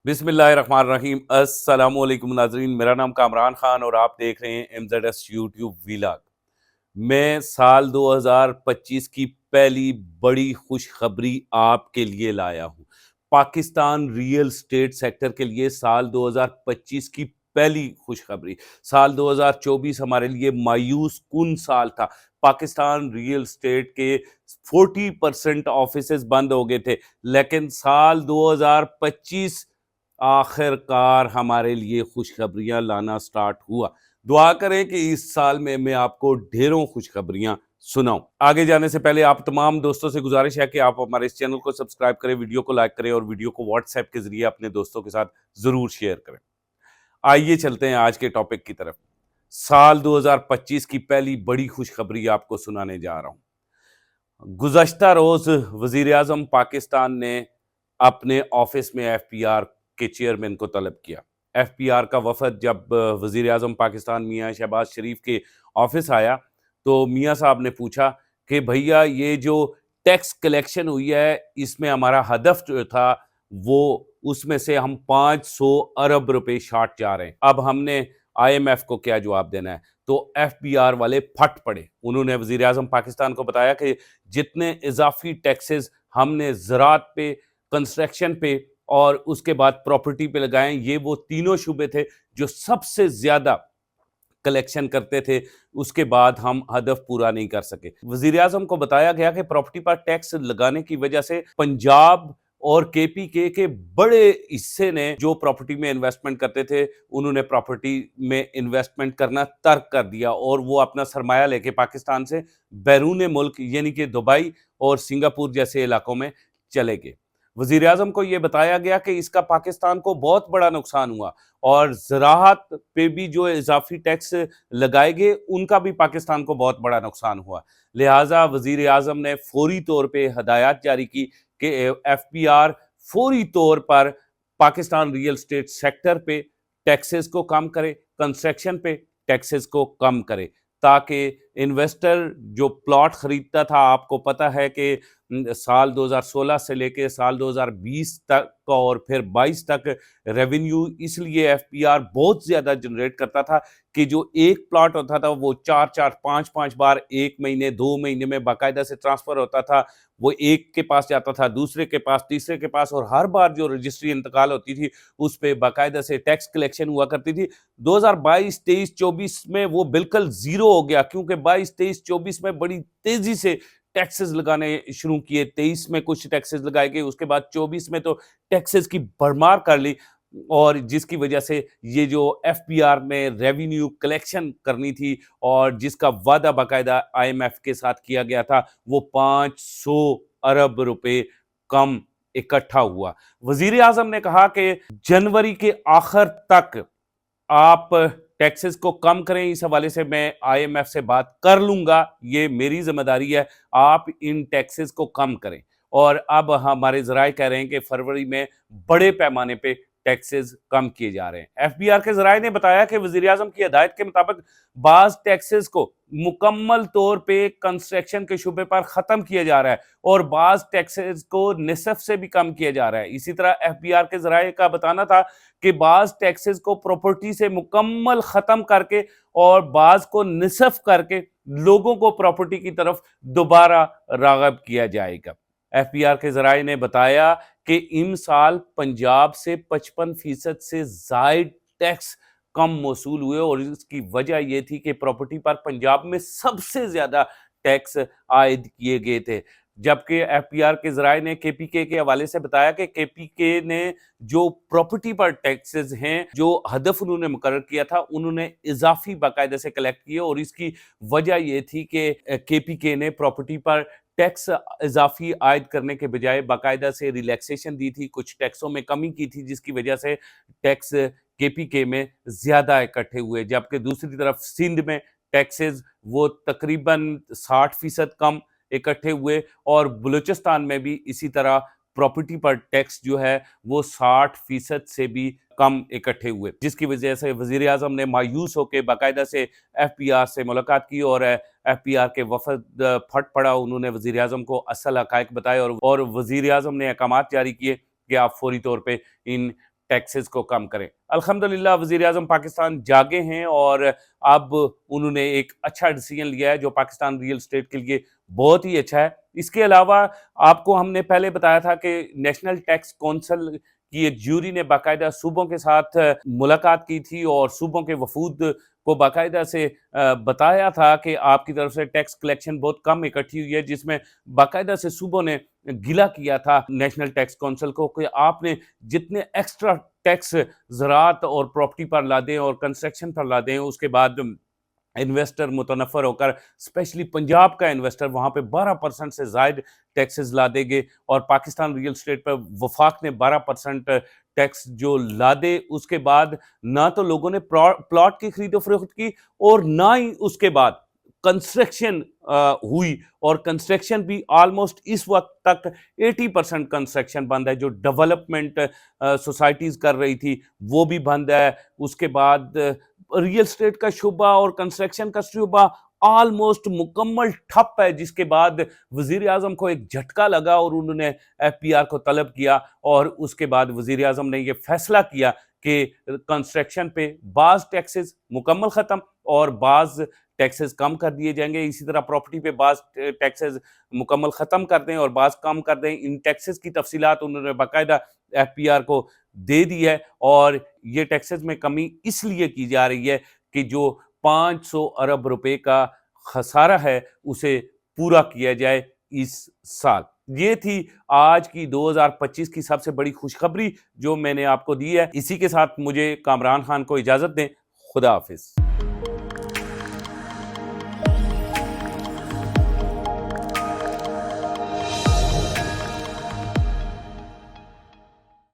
बिस्मिल्लाहिर्रहमानिर्रहीम। अस्सलाम वालेकुम नाजरीन, मेरा नाम कामरान खान और आप देख रहे हैं MZS यूट्यूब वीलॉग। मैं साल 2025 की पहली बड़ी खुशखबरी आपके लिए लाया हूँ। पाकिस्तान रियल स्टेट सेक्टर के लिए साल 2025 की पहली खुशखबरी। साल 2024 हमारे लिए मायूस कुन साल था। पाकिस्तान रियल स्टेट के 40% ऑफिसेज बंद हो गए थे, लेकिन साल 2025 आखिरकार हमारे लिए खुशखबरियां लाना स्टार्ट हुआ। दुआ करें कि इस साल में मैं आपको ढेरों खुशखबरियां सुनाऊं। आगे जाने से पहले आप तमाम दोस्तों से गुजारिश है कि आप हमारे इस चैनल को सब्सक्राइब करें, वीडियो को लाइक करें और वीडियो को व्हाट्सएप के जरिए अपने दोस्तों के साथ जरूर शेयर करें। आइए चलते हैं आज के टॉपिक की तरफ। साल 2025 की पहली बड़ी खुशखबरी आपको सुनाने जा रहा हूं। गुज़श्ता रोज वजीर आजम पाकिस्तान ने अपने ऑफिस में FPR के चेयरमैन को तलब किया। FPR का वफद जब वजीर आजम पाकिस्तान मियाँ शहबाज शरीफ के ऑफिस आया तो मियाँ साहब ने पूछा कि भैया ये जो टैक्स कलेक्शन हुई है इसमें हमारा हदफ जो था वो उसमें से हम 500 अरब रुपए शार्ट जा रहे हैं, अब हमने IMF को क्या जवाब देना है। तो FPR वाले फट पड़े। उन्होंने वजीर आजम पाकिस्तान को बताया कि जितने इजाफी टैक्सेस हमने ज़राअत पे, कंस्ट्रक्शन पे और उसके बाद प्रॉपर्टी पे लगाएं, ये वो तीनों शुबे थे जो सबसे ज्यादा कलेक्शन करते थे, उसके बाद हम हदफ पूरा नहीं कर सके। वजीर आजम को बताया गया कि प्रॉपर्टी पर टैक्स लगाने की वजह से पंजाब और KPK के बड़े हिस्से ने जो प्रॉपर्टी में इन्वेस्टमेंट करते थे उन्होंने प्रॉपर्टी में इन्वेस्टमेंट करना तर्क कर दिया और वो अपना सरमाया लेके पाकिस्तान से बैरून मुल्क यानी कि दुबई और सिंगापुर जैसे इलाकों में चले गए। वजीर आजम को यह बताया गया कि इसका पाकिस्तान को बहुत बड़ा नुकसान हुआ और ज़राअत पे भी जो इजाफी टैक्स लगाए गए उनका भी पाकिस्तान को बहुत बड़ा नुकसान हुआ। लिहाजा वजीर आजम ने फौरी तौर पे हदायत जारी की कि FPR फौरी तौर पर पाकिस्तान रियल स्टेट सेक्टर पे टैक्सेस को कम करे, कंस्ट्रक्शन पे टैक्सेस को कम करे, ताकि इन्वेस्टर जो प्लॉट खरीदता था, आपको पता है कि साल 2016 से लेके साल 2020 तक और फिर 22 तक रेवेन्यू इसलिए FPR बहुत ज्यादा जनरेट करता था कि जो एक प्लॉट होता था वो 4-4, 5-5 बार एक महीने 2 महीने में बाकायदा से ट्रांसफर होता था। वो एक के पास जाता था, दूसरे के पास, तीसरे के पास, और हर बार जो रजिस्ट्री इंतकाल होती थी उस पर बाकायदा से टैक्स कलेक्शन हुआ करती थी। 2022, 23, 24 में वो बिल्कुल जीरो हो गया, क्योंकि 22, 23, 24 में बड़ी तेजी से टैक्सेस लगाने शुरू किए। 23 में कुछ टैक्सेस लगाए गए, उसके बाद 24 में तो टैक्सेस की भरमार कर ली, और जिसकी वजह से ये जो FPR ने रेवेन्यू कलेक्शन करनी थी और जिसका वादा बाकायदा IMF के साथ किया गया था वो 500 अरब रुपए कम इकट्ठा हुआ। वजीर आजम ने कहा कि जनवरी के आखिर तक आप टैक्सेस को कम करें। इस हवाले से मैं IMF से बात कर लूंगा, ये मेरी जिम्मेदारी है, आप इन टैक्सेस को कम करें। और अब हमारे जराये कह रहे हैं कि फरवरी में बड़े पैमाने पे टैक्सेस कम किए जा रहे हैं। FBR के जराये ने बताया कि वजीर आजम की हदायत के मुताबिक बाज टैक्सेस को मुकम्मल तौर पे कंस्ट्रक्शन के शुबे पर खत्म किया जा रहा है और बाज टैक्सेस को निसफ से भी कम किया जा रहा है। इसी तरह FBR के जराये का बताना था कि बाज टैक्सेस को प्रॉपर्टी से मुकम्मल खत्म करके और बाज को निसफ करके लोगों को प्रॉपर्टी की तरफ दोबारा राग़िब किया जाएगा। FBR के जराये ने बताया कि इन साल पंजाब से 55% से जायद टैक्स कम मौसूल हुए और इसकी वजह यह थी कि प्रॉपर्टी पर पंजाब में सबसे ज्यादा टैक्स आयद किए गए थे। जबकि FPR के जराये ने KPK के हवाले से बताया कि KPK ने जो प्रॉपर्टी पर टैक्सेस हैं, जो हदफ उन्होंने मुकर्रर किया था, उन्होंने इजाफी बाकायदे से कलेक्ट किए और इसकी वजह यह थी कि KPK ने प्रॉपर्टी पर टैक्स इजाफी आयद करने के बजाय बाकायदा से रिलैक्सेशन दी थी, कुछ टैक्सों में कमी की थी, जिसकी वजह से टैक्स KPK में ज्यादा इकट्ठे हुए। जबकि दूसरी तरफ सिंध में टैक्सेस वो तकरीबन 60% कम इकट्ठे हुए और बलूचिस्तान में भी इसी तरह प्रॉपर्टी पर टैक्स जो है वो 60% से भी कम इकट्ठे हुए, जिसकी वजह से वजीर आजम ने मायूस होकर बाकायदा से FPR से मुलाकात की और FPR के वफद फट पड़ा। उन्होंने वजीर आजम को असल हकायक बताए और वजीर आजम ने अहकामात जारी किए कि आप फौरी तौर पर इन टैक्सेस को कम करें। अल्हम्दुलिल्लाह वज़ीर आज़म पाकिस्तान जागे हैं और अब उन्होंने एक अच्छा डिसीजन लिया है जो पाकिस्तान रियल एस्टेट के लिए बहुत ही अच्छा है। इसके अलावा आपको हमने पहले बताया था कि नेशनल टैक्स कौंसिल की एक ज्यूरी ने बाकायदा सूबों के साथ मुलाकात की थी और सूबों के वफूद को बाकायदा से बताया था कि आपकी तरफ से टैक्स कलेक्शन बहुत कम इकट्ठी हुई है, जिसमें बाकायदा से सूबों ने गिला किया था नेशनल टैक्स कौंसिल को कि आपने जितने एक्स्ट्रा टैक्स ज़राअत और प्रॉपर्टी पर लादें और कंस्ट्रक्शन पर लादें, उसके बाद इन्वेस्टर मुतनफ़र होकर स्पेशली पंजाब का इन्वेस्टर वहाँ पे 12% से ज़ायद टैक्सेस ला देंगे और पाकिस्तान रियल एस्टेट पर वफाक ने 12% टैक्स जो लादे, उसके बाद ना तो लोगों ने प्लॉट की खरीदो फरोख्त की और ना ही उसके बाद कंस्ट्रक्शन हुई, और कंस्ट्रक्शन भी ऑलमोस्ट इस वक्त तक 80% कंस्ट्रक्शन बंद है। जो डेवलपमेंट सोसाइटीज़ कर रही थी वो भी बंद है। उसके बाद रियल एस्टेट का शुबा और कंस्ट्रक्शन का शुबा ऑलमोस्ट मुकम्मल ठप है, जिसके बाद वज़ीर आज़म को एक झटका लगा और उन्होंने एफपीआर को तलब किया और उसके बाद वज़ीर आज़म ने ये फैसला किया कि कंस्ट्रक्शन पे बाज़ टैक्सेस मुकम्मल ख़त्म और बाज़ टैक्सेस कम कर दिए जाएंगे। इसी तरह प्रॉपर्टी पे बाज़ टैक्सेस मुकम्मल ख़त्म कर दें और बाज़ कम कर दें। इन टैक्सेस की तफसीलात उन्होंने बाकायदा एफपीआर को दे दी है और ये टैक्सेस में कमी इसलिए की जा रही है कि जो 500 अरब रुपए का खसारा है उसे पूरा किया जाए इस साल। ये थी आज की 2025 की सबसे बड़ी खुशखबरी जो मैंने आपको दी है। इसी के साथ मुझे कामरान खान को इजाज़त दें। खुदा हाफिज़।